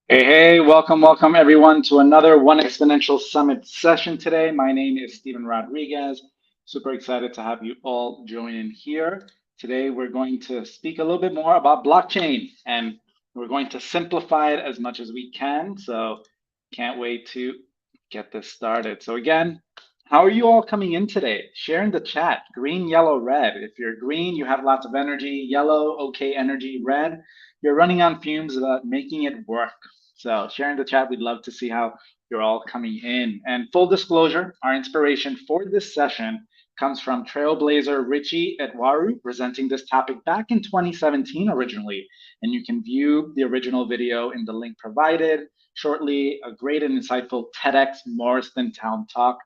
Hey, welcome everyone to another One Exponential Summit session today. My name is Steven Rodriguez. Super excited to have you all join in here. Today, we're going to speak a little bit more about blockchain and we're going to simplify it as much as we can. So, can't wait to get this started. So, again, how are you all coming in today? Share in the chat green, yellow, red. If you're green, you have lots of energy. Yellow, okay energy. Red, you're running on fumes about making it work. So share in the chat. We'd love to see how you're all coming in. And full disclosure, our inspiration for this session comes from Trailblazer Richie Edwaru, presenting this topic back in 2017 originally. And you can view the original video in the link provided shortly. A great and insightful TEDx Morriston Town Talk.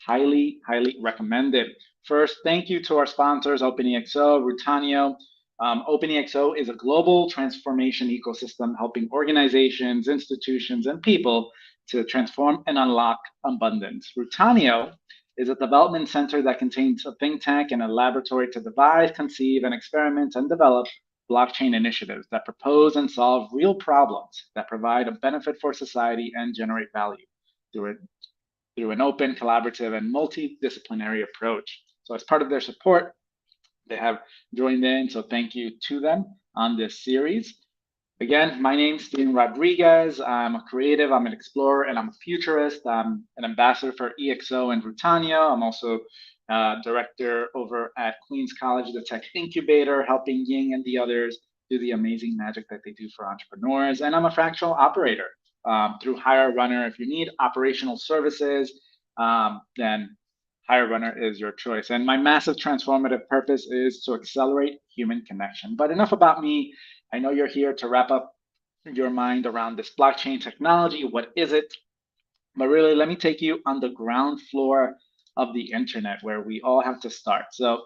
Highly recommended. First, thank you to our sponsors, OpenEXO, Rutanio. OpenEXO is a global transformation ecosystem helping organizations, institutions, and people to transform and unlock abundance. Rutanio is a development center that contains a think tank and a laboratory to devise, conceive, and experiment and develop blockchain initiatives that propose and solve real problems that provide a benefit for society and generate value through it through an open, collaborative, and multidisciplinary approach. So, as part of their support, they have joined in. So, thank you to them on this series. Again, my name's Steven Rodriguez. I'm a creative, I'm an explorer, and I'm a futurist. I'm an ambassador for EXO and Rutanio. I'm also director over at Queens College, the Tech Incubator, helping Ying and the others do the amazing magic that they do for entrepreneurs. And I'm a fractional operator through Hire Runner. If you need operational services, then Hire Runner is your choice. And my massive transformative purpose is to accelerate human connection. But enough about me. I know you're here to wrap up your mind around this blockchain technology. What is it? But really, let me take you on the ground floor of the internet where we all have to start. So,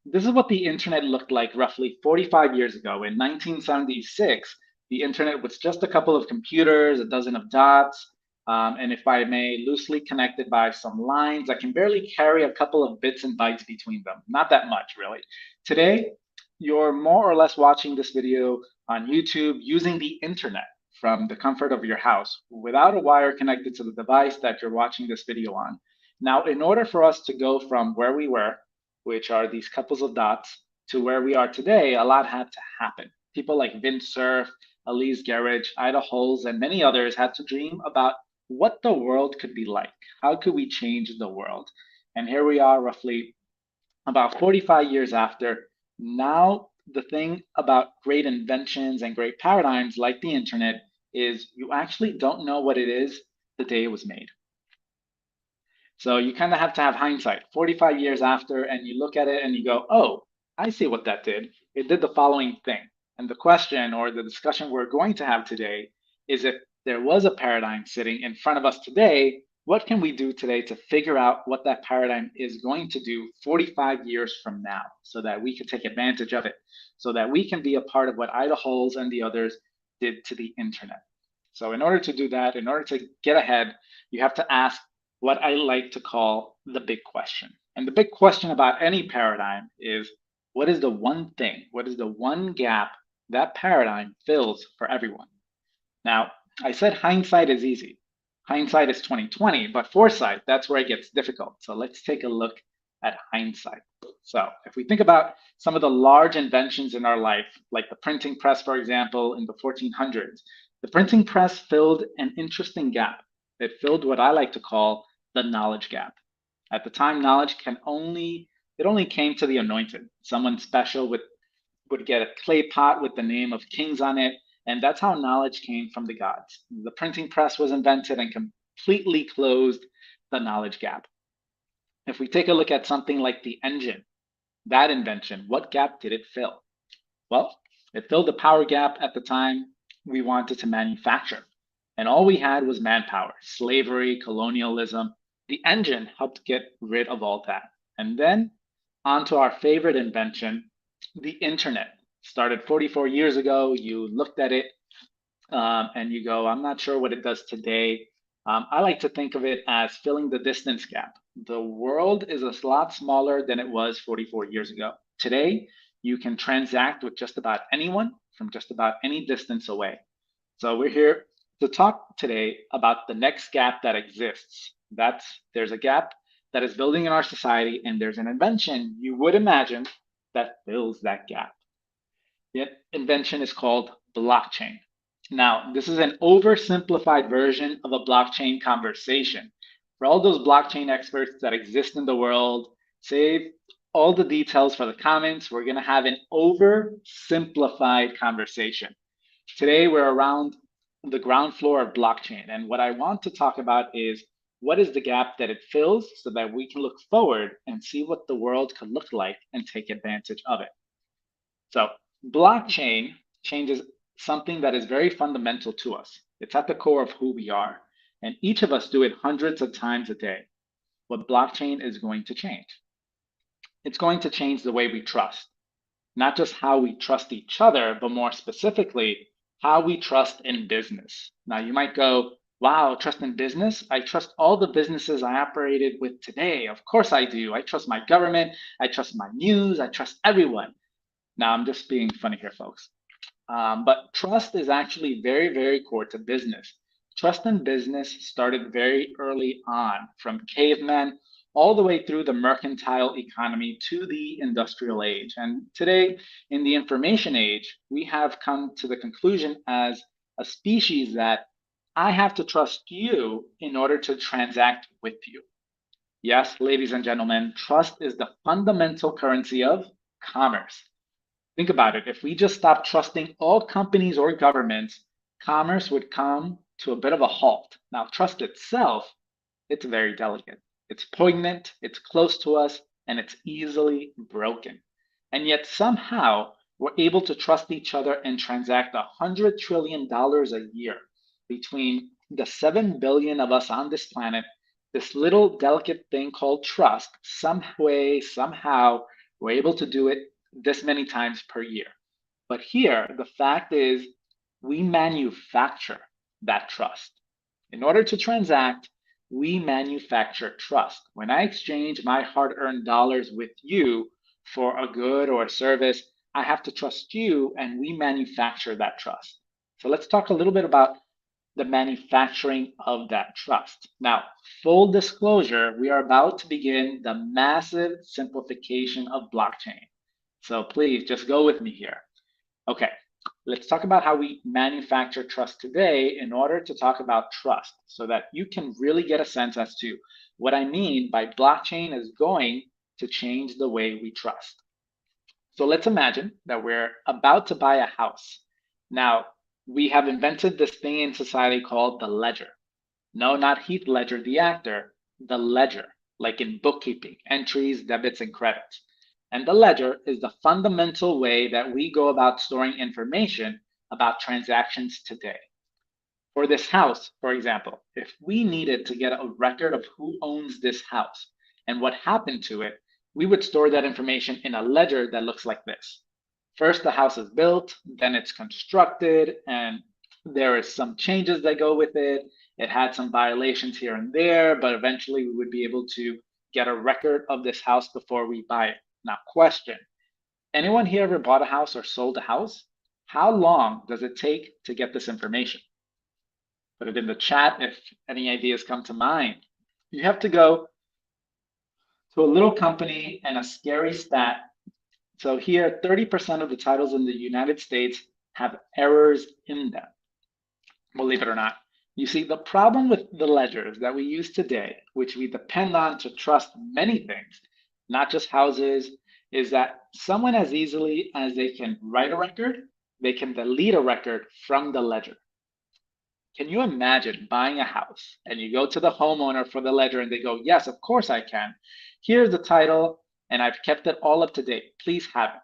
this is what the internet looked like roughly 45 years ago. In 1976, the internet was just a couple of computers, a dozen of dots, and if I may, loosely connected by some lines that can barely carry a couple of bits and bytes between them. Not that much, really. Today, you're more or less watching this video on YouTube using the internet from the comfort of your house without a wire connected to the device that you're watching this video on. Now, in order for us to go from where we were, which are these couples of dots, to where we are today, a lot had to happen. People like Vint Cerf, Elise Gerrich, Ida Holes, and many others had to dream about what the world could be like. How could we change the world? And here we are, roughly about 45 years after. Now, the thing about great inventions and great paradigms like the internet is you actually don't know what it is the day it was made. So you kind of have to have hindsight 45 years after, and you look at it and you go, oh, I see what that did. It did the following thing. And the question or the discussion we're going to have today is if there was a paradigm sitting in front of us today, what can we do today to figure out what that paradigm is going to do 45 years from now so that we can take advantage of it, so that we can be a part of what Ida Holes and the others did to the internet. So, in order to do that, in order to get ahead, you have to ask what I like to call the big question. And the big question about any paradigm is what is the one thing, what is the one gap that paradigm fills for everyone? Now, I said hindsight is easy. Hindsight is 2020, but foresight, that's where it gets difficult. So let's take a look at hindsight. So if we think about some of the large inventions in our life, like the printing press, for example, in the 1400s, the printing press filled an interesting gap. It filled what I like to call the knowledge gap. At the time, knowledge can only it only came to the anointed. Someone special would get a clay pot with the name of kings on it, and that's how knowledge came from the gods. The printing press was invented and completely closed the knowledge gap. If we take a look at something like the engine, that invention, what gap did it fill? Well, it filled the power gap at the time we wanted to manufacture. And all we had was manpower, slavery, colonialism. The engine helped get rid of all that. And then on to our favorite invention, the internet. Started 44 years ago. You looked at it and you go, I'm not sure what it does today. I like to think of it as filling the distance gap. The world is a lot smaller than it was 44 years ago. Today, you can transact with just about anyone from just about any distance away. So we're here to talk today about the next gap that exists. There's a gap that is building in our society, and there's an invention you would imagine that fills that gap. The invention is called blockchain. Now, this is an oversimplified version of a blockchain conversation. For all those blockchain experts that exist in the world, save all the details for the comments. We're going to have an oversimplified conversation. Today, we're around the ground floor of blockchain. And what I want to talk about is what is the gap that it fills so that we can look forward and see what the world could look like and take advantage of it. So blockchain changes something that is very fundamental to us. It's at the core of who we are. And each of us do it hundreds of times a day. What blockchain is going to change. It's going to change the way we trust, not just how we trust each other, but more specifically, how we trust in business. Now you might go, wow, trust in business? I trust all the businesses I operated with today. Of course I do. I trust my government. I trust my news. I trust everyone. Now, I'm just being funny here, folks. But trust is actually very, very core to business. Trust in business started very early on, from cavemen all the way through the mercantile economy to the industrial age. And today, in the information age, we have come to the conclusion as a species that I have to trust you in order to transact with you. Yes, ladies and gentlemen, trust is the fundamental currency of commerce. Think about it. If we just stopped trusting all companies or governments, commerce would come to a bit of a halt. Now, trust itself, it's very delicate. It's poignant, it's close to us, and it's easily broken. And yet somehow we're able to trust each other and transact $100 trillion a year between the 7 billion of us on this planet. This little delicate thing called trust, some way, somehow, we're able to do it this many times per year. But here, the fact is, we manufacture that trust. In order to transact, we manufacture trust. When I exchange my hard-earned dollars with you for a good or a service, I have to trust you, and we manufacture that trust. So let's talk a little bit about the manufacturing of that trust. Now, full disclosure, we are about to begin the massive simplification of blockchain. So please just go with me here. Okay, let's talk about how we manufacture trust today in order to talk about trust so that you can really get a sense as to what I mean by blockchain is going to change the way we trust. So let's imagine that we're about to buy a house. Now, we have invented this thing in society called the ledger. No, not Heath Ledger, the actor, the ledger, like in bookkeeping, entries, debits, and credits. And the ledger is the fundamental way that we go about storing information about transactions today. For this house, for example, if we needed to get a record of who owns this house and what happened to it, we would store that information in a ledger that looks like this. First, the house is built, then it's constructed, and there is some changes that go with it. It had some violations here and there, but eventually we would be able to get a record of this house before we buy it. Now, question, anyone here ever bought a house or sold a house? How long does it take to get this information? Put it in the chat if any ideas come to mind. You have to go to a little company and a scary stat. So here, 30% of the titles in the United States have errors in them. Believe it or not. You see, the problem with the ledgers that we use today, which we depend on to trust many things, not just houses, is that someone as easily as they can write a record, they can delete a record from the ledger. Can you imagine buying a house and you go to the homeowner for the ledger and they go, yes, of course I can. Here's the title and I've kept it all up to date. Please have it.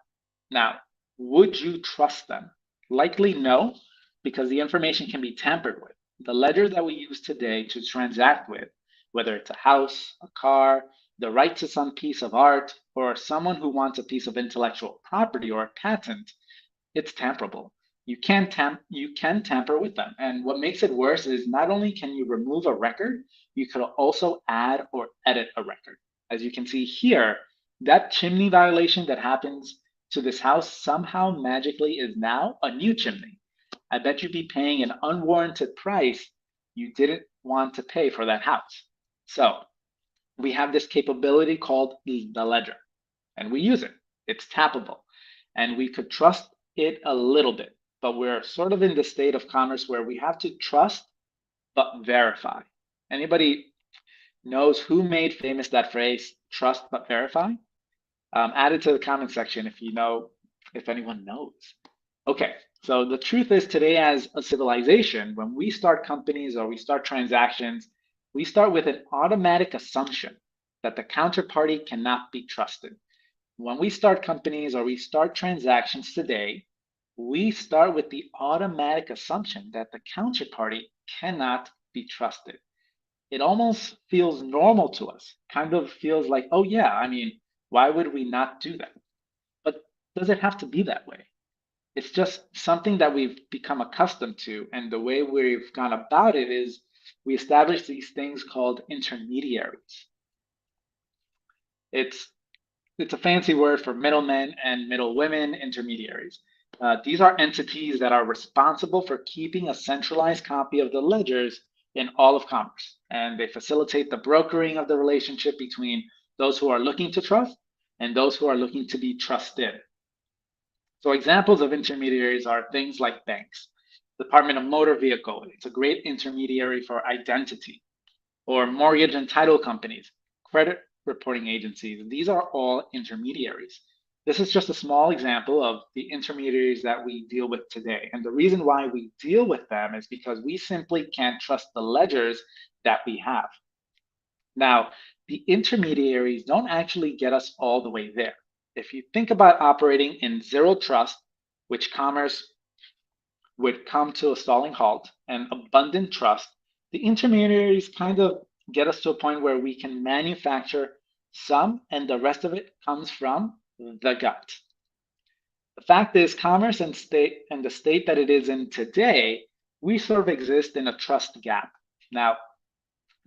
Now, would you trust them? Likely no, because the information can be tampered with. The ledger that we use today to transact with, whether it's a house, a car, the right to some piece of art, or someone who wants a piece of intellectual property or a patent, it's tamperable. You can tamper with them. And what makes it worse is not only can you remove a record, you could also add or edit a record. As you can see here, that chimney violation that happens to this house somehow magically is now a new chimney. I bet you'd be paying an unwarranted price you didn't want to pay for that house. So we have this capability called the ledger, and we use it. It's tappable, and we could trust it a little bit, but we're sort of in the state of commerce where we have to trust but verify. Anybody knows who made famous that phrase, trust but verify? Add it to the comment section if you know, if anyone knows. Okay, so the truth is today as a civilization, when we start companies or we start transactions, we start with an automatic assumption that the counterparty cannot be trusted. When we start companies or we start transactions today, we start with the automatic assumption that the counterparty cannot be trusted. It almost feels normal to us, kind of feels like, oh yeah, I mean, why would we not do that? But does it have to be that way? It's just something that we've become accustomed to. And the way we've gone about it is we establish these things called intermediaries. It's a fancy word for middlemen and middlewomen, intermediaries. These are entities that are responsible for keeping a centralized copy of the ledgers in all of commerce, and they facilitate the brokering of the relationship between those who are looking to trust and those who are looking to be trusted. So examples of intermediaries are things like banks, Department of Motor Vehicle, it's a great intermediary for identity, or mortgage and title companies, credit reporting agencies. These are all intermediaries. This is just a small example of the intermediaries that we deal with today. And the reason why we deal with them is because we simply can't trust the ledgers that we have. Now, the intermediaries don't actually get us all the way there. If you think about operating in zero trust, which commerce would come to a stalling halt, and abundant trust, the intermediaries kind of get us to a point where we can manufacture some and the rest of it comes from the gut. The fact is, commerce and the state that it is in today, we sort of exist in a trust gap. Now,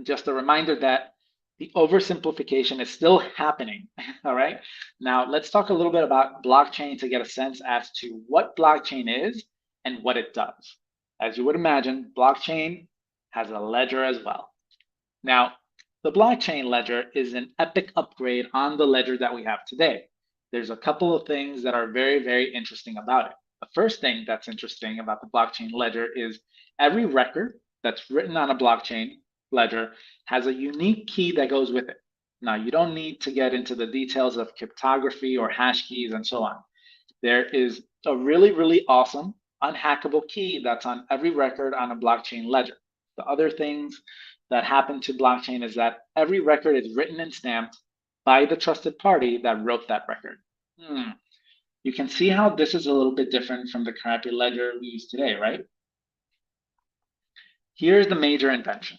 just a reminder that the oversimplification is still happening, all right? Now, let's talk a little bit about blockchain to get a sense as to what blockchain is and what it does. As you would imagine, blockchain has a ledger as well. Now, the blockchain ledger is an epic upgrade on the ledger that we have today. There's a couple of things that are very, very interesting about it. The first thing that's interesting about the blockchain ledger is every record that's written on a blockchain ledger has a unique key that goes with it. Now, you don't need to get into the details of cryptography or hash keys and so on. There is a really, really awesome unhackable key that's on every record on a blockchain ledger. The other things that happen to blockchain is that every record is written and stamped by the trusted party that wrote that record. You can see how this is a little bit different from the crappy ledger we use today, right? Here's the major invention.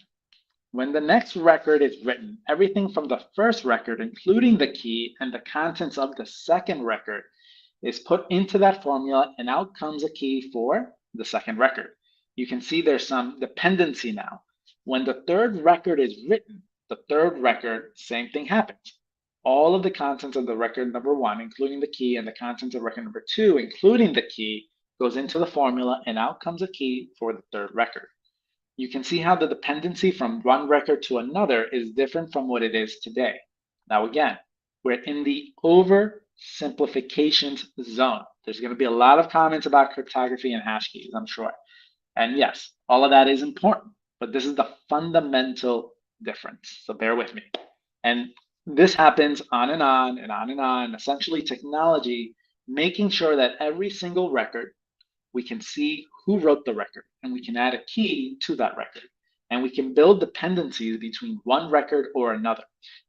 When the next record is written, everything from the first record, including the key and the contents of the second record, is put into that formula, and out comes a key for the second record. You can see there's some dependency now. When the third record is written, the third record, same thing happens. All of the contents of the record number one, including the key, and the contents of record number two, including the key, goes into the formula, and out comes a key for the third record. You can see how the dependency from one record to another is different from what it is today. Now, again, we're in the oversimplifications zone. There's going to be a lot of comments about cryptography and hash keys, I'm sure. And yes, all of that is important, but this is the fundamental difference. So bear with me. And this happens on and on and on and on. Essentially, technology making sure that every single record, we can see who wrote the record, and we can add a key to that record. And we can build dependencies between one record or another,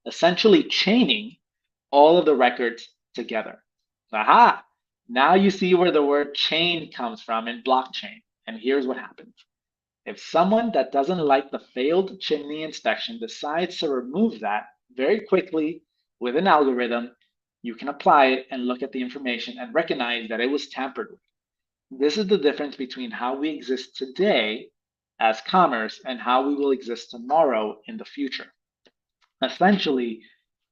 essentially chaining all of the records together. Aha! Now you see where the word chain comes from in blockchain. And here's what happens. If someone that doesn't like the failed chimney inspection decides to remove that very quickly with an algorithm, you can apply it and look at the information and recognize that it was tampered with. This is the difference between how we exist today as commerce and how we will exist tomorrow in the future. Essentially,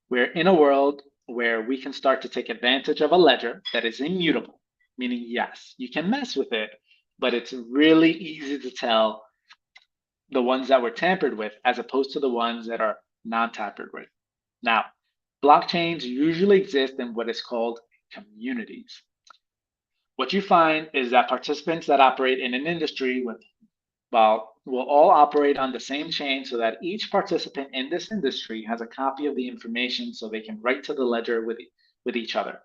we're in a world where we can start to take advantage of a ledger that is immutable, meaning yes, you can mess with it, but it's really easy to tell the ones that were tampered with as opposed to the ones that are not tampered with. Now, blockchains usually exist in what is called communities. What you find is that participants that operate in an industry will all operate on the same chain so that each participant in this industry has a copy of the information so they can write to the ledger with each other.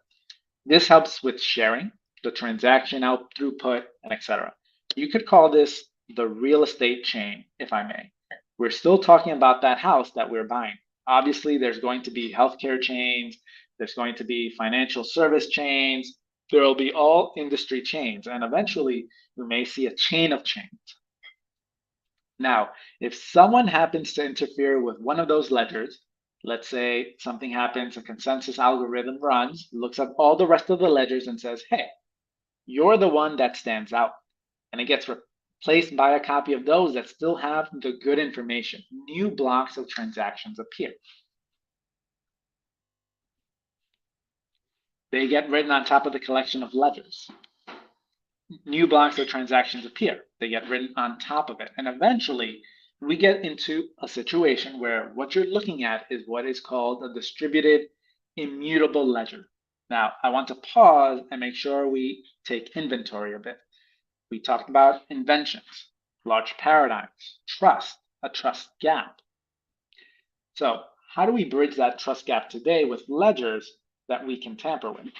This helps with sharing, the transaction out throughput, and etc. You could call this the real estate chain, if I may. We're still talking about that house that we're buying. Obviously, there's going to be healthcare chains, there's going to be financial service chains, there will be all industry chains, and eventually we may see a chain of chains. Now, if someone happens to interfere with one of those ledgers, let's say something happens, a consensus algorithm runs, looks at all the rest of the ledgers and says, hey, you're the one that stands out. And it gets replaced by a copy of those that still have the good information. New blocks of transactions appear. They get written on top of the collection of ledgers. New blocks of transactions appear. They get written on top of it. And eventually, we get into a situation where what you're looking at is what is called a distributed immutable ledger. Now, I want to pause and make sure we take inventory of it. We talked about inventions, large paradigms, trust, a trust gap. So how do we bridge that trust gap today with ledgers that we can tamper with?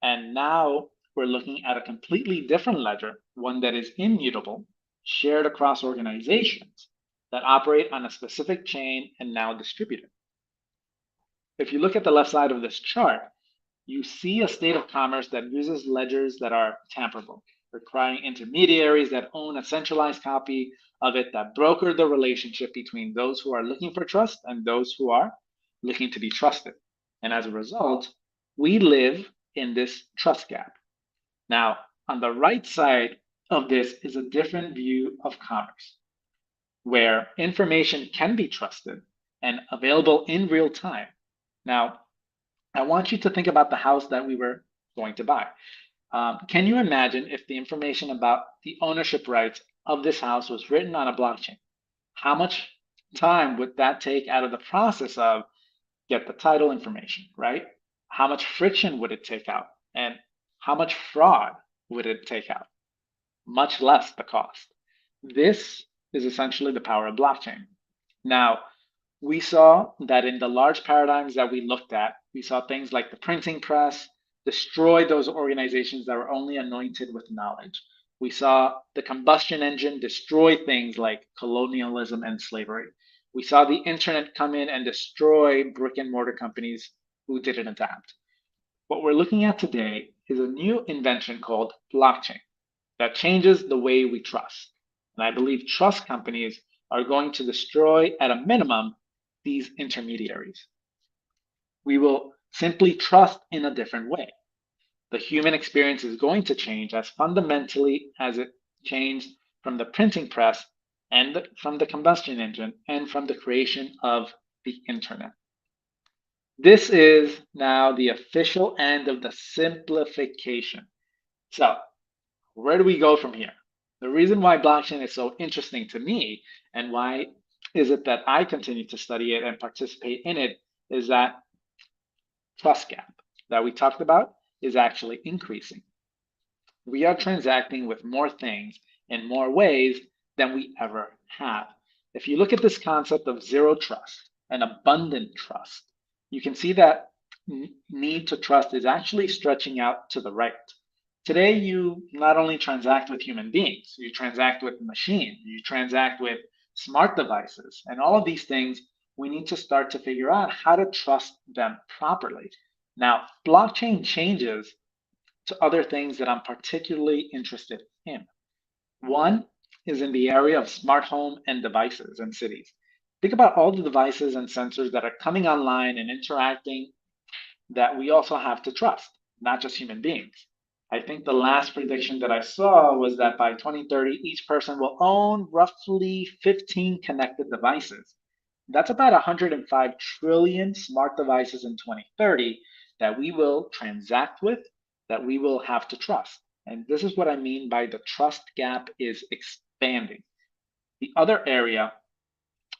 And now we're looking at a completely different ledger, one that is immutable, shared across organizations that operate on a specific chain and now distributed. If you look at the left side of this chart, you see a state of commerce that uses ledgers that are tamperable, requiring intermediaries that own a centralized copy of it that broker the relationship between those who are looking for trust and those who are looking to be trusted. And as a result, we live in this trust gap. Now, on the right side of this is a different view of commerce, where information can be trusted and available in real time. Now, I want you to think about the house that we were going to buy. Can you imagine if the information about the ownership rights of this house was written on a blockchain? How much time would that take out of the process of get the title information, right? How much friction would it take out? And how much fraud would it take out? Much less the cost. This is essentially the power of blockchain. Now, we saw that in the large paradigms that we looked at, we saw things like the printing press destroy those organizations that were only anointed with knowledge. We saw the combustion engine destroy things like colonialism and slavery. We saw the internet come in and destroy brick and mortar companies who didn't adapt. What we're looking at today is a new invention called blockchain that changes the way we trust. And I believe trust companies are going to destroy, at a minimum, these intermediaries. We will simply trust in a different way. The human experience is going to change as fundamentally as it changed from the printing press and from the combustion engine and from the creation of the internet. This is now the official end of the simplification. So, where do we go from here? The reason why blockchain is so interesting to me and why is it that I continue to study it and participate in it is that trust gap that we talked about is actually increasing. We are transacting with more things in more ways than we ever have. If you look at this concept of zero trust and abundant trust, you can see that need to trust is actually stretching out to the right. Today, you not only transact with human beings, you transact with machines, you transact with smart devices, and all of these things, we need to start to figure out how to trust them properly. Now, blockchain changes to other things that I'm particularly interested in. One is in the area of smart home and devices in cities. Think about all the devices and sensors that are coming online and interacting that we also have to trust, not just human beings. I think the last prediction that I saw was that by 2030, each person will own roughly 15 connected devices. That's about 105 trillion smart devices in 2030 that we will transact with, that we will have to trust. And this is what I mean by the trust gap is expanding. The other area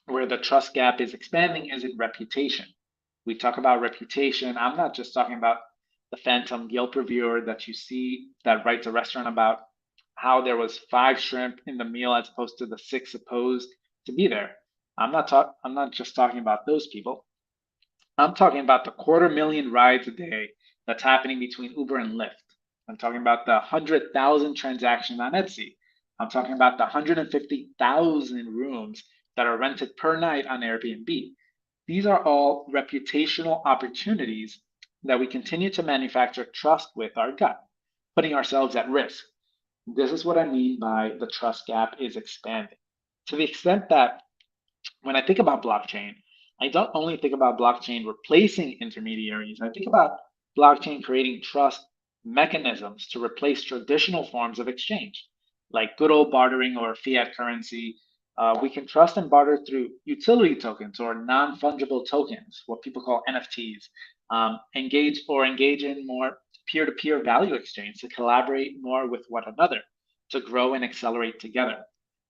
where the trust gap is expanding is in reputation. We talk about reputation. I'm not just talking about the phantom Yelp reviewer that you see that writes a restaurant about how there was 5 shrimp in the meal as opposed to the 6 supposed to be there. I'm not just talking about those people. I'm talking about the 250,000 rides a day that's happening between Uber and Lyft. I'm talking about the 100,000 transactions on Etsy. I'm talking about the 150,000 rooms that are rented per night on Airbnb. These are all reputational opportunities that we continue to manufacture trust with our gut, putting ourselves at risk. This is what I mean by the trust gap is expanding. To the extent that when I think about blockchain, I don't only think about blockchain replacing intermediaries, I think about blockchain creating trust mechanisms to replace traditional forms of exchange, like good old bartering or fiat currency. We can trust and barter through utility tokens or non fungible tokens, what people call NFTs. Engage in more peer to peer value exchange to collaborate more with one another, to grow and accelerate together.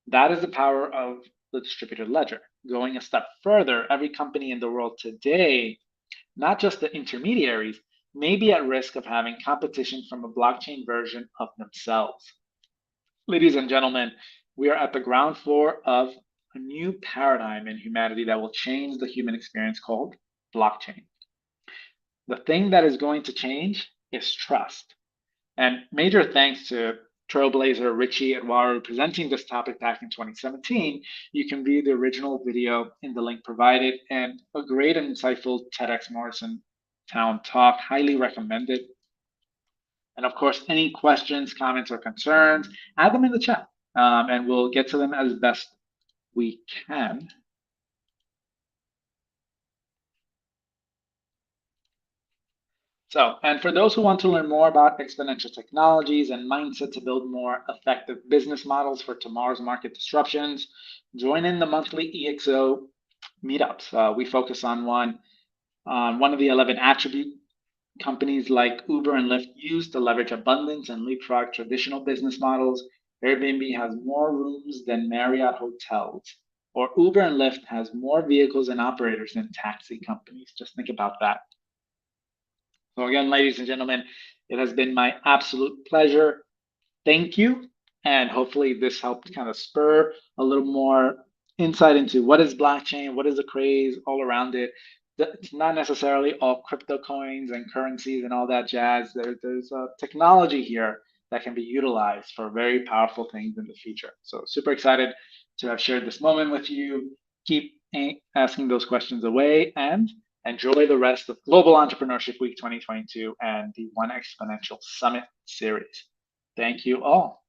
That is the power of the distributed ledger. Going a step further, every company in the world today, not just the intermediaries, may be at risk of having competition from a blockchain version of themselves. Ladies and gentlemen, we are at the ground floor of a new paradigm in humanity that will change the human experience called blockchain. The thing that is going to change is trust. And major thanks to Trailblazer Richie Edwaru presenting this topic back in 2017. You can view the original video in the link provided and a great and insightful TEDx Morrison Town talk, highly recommended. And of course, any questions, comments, or concerns, add them in the chat and we'll get to them as best we can. So, and for those who want to learn more about exponential technologies and mindset to build more effective business models for tomorrow's market disruptions, join in the monthly EXO meetups. We focus on one of the 11 attribute companies like Uber and Lyft use to leverage abundance and leapfrog traditional business models. Airbnb has more rooms than Marriott hotels, or Uber and Lyft has more vehicles and operators than taxi companies. Just think about that. So again, ladies and gentlemen, it has been my absolute pleasure. Thank you. And hopefully this helped kind of spur a little more insight into what is blockchain, what is the craze all around it. It's not necessarily all crypto coins and currencies and all that jazz. There's a technology here that can be utilized for very powerful things in the future. So super excited to have shared this moment with you. Keep asking those questions away and enjoy the rest of Global Entrepreneurship Week 2022 and the One Exponential Summit series. Thank you all.